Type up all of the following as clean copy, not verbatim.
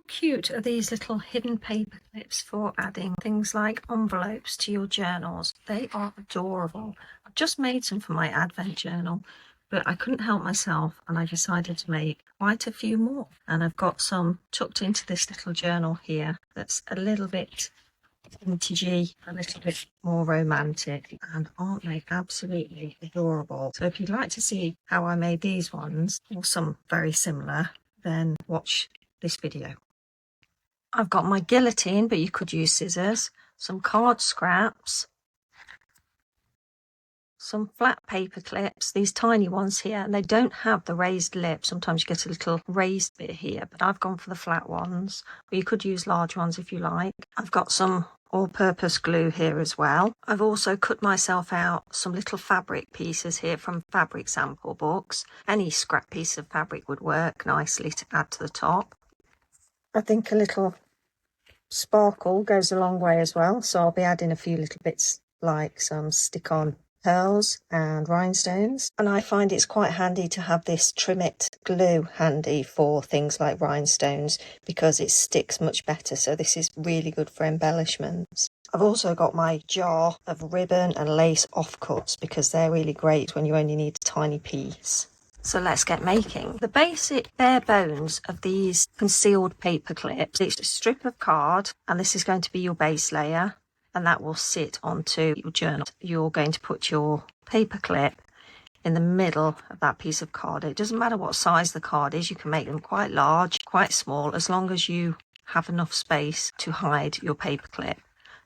cute are these little hidden paper clips for adding things like envelopes to your journals? They are adorable. I've just made some for my advent journal, but I couldn't help myself and I decided to make quite a few more. And I've got some tucked into this little journal here that's a little bit vintagey, a little bit more romantic, and aren't they absolutely adorable? So if you'd like to see how I made these ones, or some very similar, then watch this video. I've got my guillotine, but you could use scissors, some card scraps, some flat paper clips, these tiny ones here, and they don't have the raised lip. Sometimes you get a little raised bit here, but I've gone for the flat ones, but you could use large ones if you like. I've got some all-purpose glue here as well. I've also cut myself out some little fabric pieces here from fabric sample books. Any scrap piece of fabric would work nicely to add to the top. I think a little sparkle goes a long way as well, so I'll be adding a few little bits like some stick-on pearls and rhinestones, and I find it's quite handy to have this trim it glue handy for things like rhinestones because it sticks much better, so this is really good for embellishments. I've also got my jar of ribbon and lace offcuts because they're really great when you only need a tiny piece. So let's get making. The basic bare bones of these concealed paper clips, it's a strip of card, and this is going to be your base layer, and that will sit onto your journal. You're going to put your paper clip in the middle of that piece of card. It doesn't matter what size the card is, you can make them quite large, quite small, as long as you have enough space to hide your paper clip.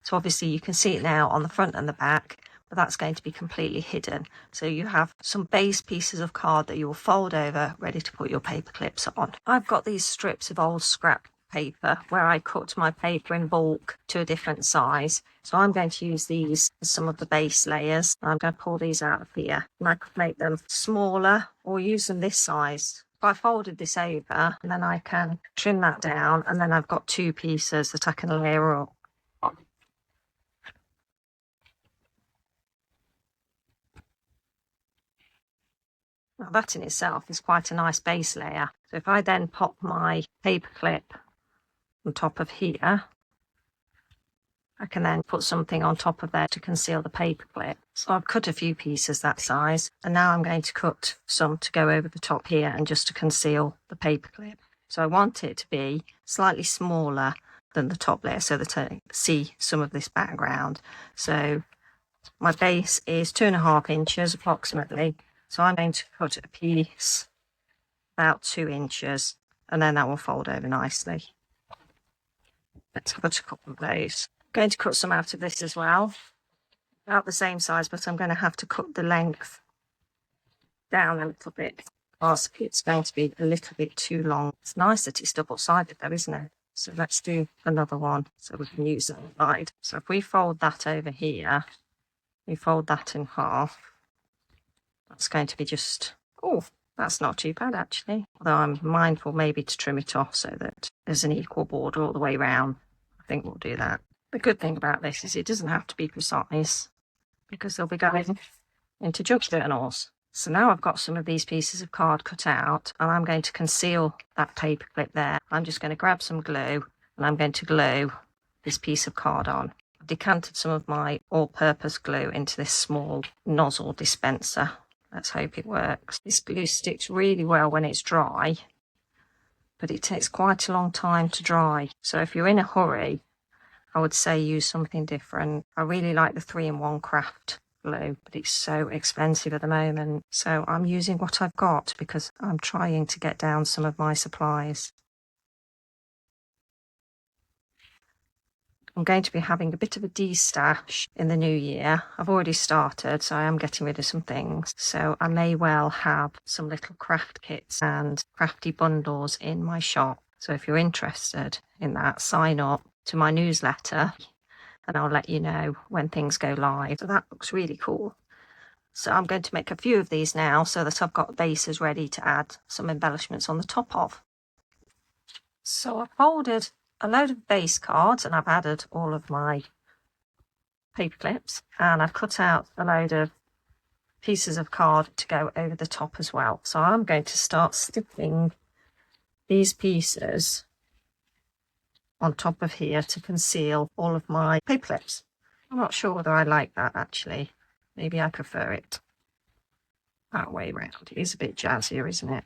So obviously you can see it now on the front and the back, but that's going to be completely hidden. So you have some base pieces of card that you will fold over, ready to put your paper clips on. I've got these strips of old scrap paper where I cut my paper in bulk to a different size. So I'm going to use these as some of the base layers. I'm going to pull these out of here, and I could make them smaller or use them this size. If I folded this over, and then I can trim that down, and then I've got two pieces that I can layer up. Now that in itself is quite a nice base layer. So if I then pop my paper clip on top of here, I can then put something on top of there to conceal the paper clip. So I've cut a few pieces that size, and now I'm going to cut some to go over the top here and just to conceal the paper clip. So I want it to be slightly smaller than the top layer so that I see some of this background. So my base is 2.5 inches approximately. So I'm going to cut a piece about 2 inches, and then that will fold over nicely. Let's cut a couple of those. I'm going to cut some out of this as well, about the same size, but I'm going to have to cut the length down a little bit because it's going to be a little bit too long. It's nice that it's double-sided though, isn't it? So let's do another one so we can use that side. So if we fold that over here, we fold that in half. That's going to be just, oh, that's not too bad actually. Although I'm mindful maybe to trim it off so that there's an equal border all the way around. I think we'll do that. The good thing about this is it doesn't have to be precise because they'll be going into jug journals. So now I've got some of these pieces of card cut out, and I'm going to conceal that paper clip there. I'm just going to grab some glue and I'm going to glue this piece of card on. I've decanted some of my all-purpose glue into this small nozzle dispenser. Let's hope it works. This glue sticks really well when it's dry, but it takes quite a long time to dry. So if you're in a hurry, I would say use something different. I really like the 3-in-1 craft glue, but it's so expensive at the moment. So I'm using what I've got because I'm trying to get down some of my supplies. I'm going to be having a bit of a de-stash in the new year. I've already started, so I am getting rid of some things. So I may well have some little craft kits and crafty bundles in my shop. So if you're interested in that, sign up to my newsletter and I'll let you know when things go live. So that looks really cool. So I'm going to make a few of these now so that I've got bases ready to add some embellishments on the top of. So I've folded a load of base cards and I've added all of my paper clips, and I've cut out a load of pieces of card to go over the top as well. So I'm going to start sticking these pieces on top of here to conceal all of my paper clips. I'm not sure whether I like that actually. Maybe I prefer it that way round. It is a bit jazzier, isn't it?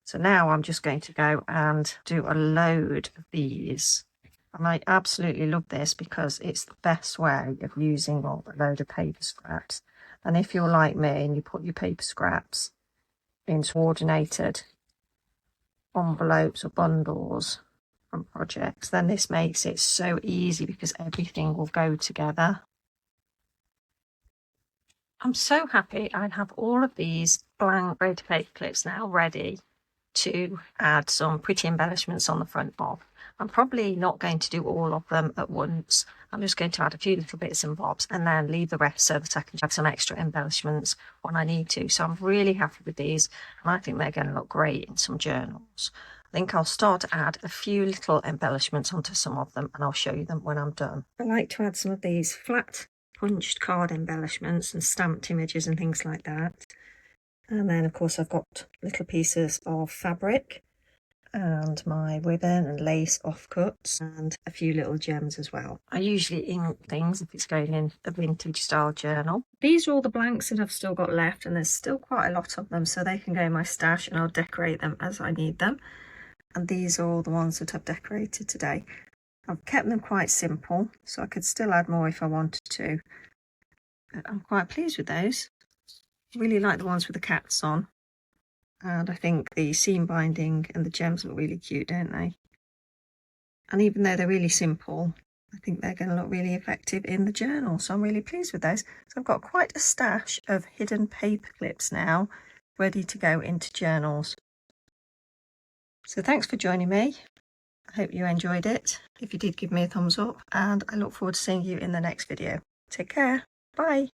So now I'm just going to go and do a load of these. And I absolutely love this because it's the best way of using a load of paper scraps. And if you're like me and you put your paper scraps in coordinated envelopes or bundles from projects, then this makes it so easy because everything will go together. I'm so happy I have all of these blank red paper clips now ready to add some pretty embellishments on the front of. I'm probably not going to do all of them at once. I'm just going to add a few little bits and bobs and then leave the rest so that I can add some extra embellishments when I need to. So I'm really happy with these and I think they're going to look great in some journals. I think I'll start to add a few little embellishments onto some of them and I'll show you them when I'm done. I like to add some of these flat punched card embellishments and stamped images and things like that. And then of course I've got little pieces of fabric and my ribbon and lace offcuts and a few little gems as well. I usually ink things if it's going in a vintage style journal. These are all the blanks that I've still got left and there's still quite a lot of them, so they can go in my stash and I'll decorate them as I need them. And these are all the ones that I've decorated today. I've kept them quite simple, so I could still add more if I wanted to. But I'm quite pleased with those. Really like the ones with the cats on, and I think the seam binding and the gems look really cute, don't they? And even though they're really simple, I think they're going to look really effective in the journal, so I'm really pleased with those. So I've got quite a stash of hidden paper clips now ready to go into journals. So thanks for joining me. I hope you enjoyed it. If you did, give me a thumbs up and I look forward to seeing you in the next video. Take care. Bye.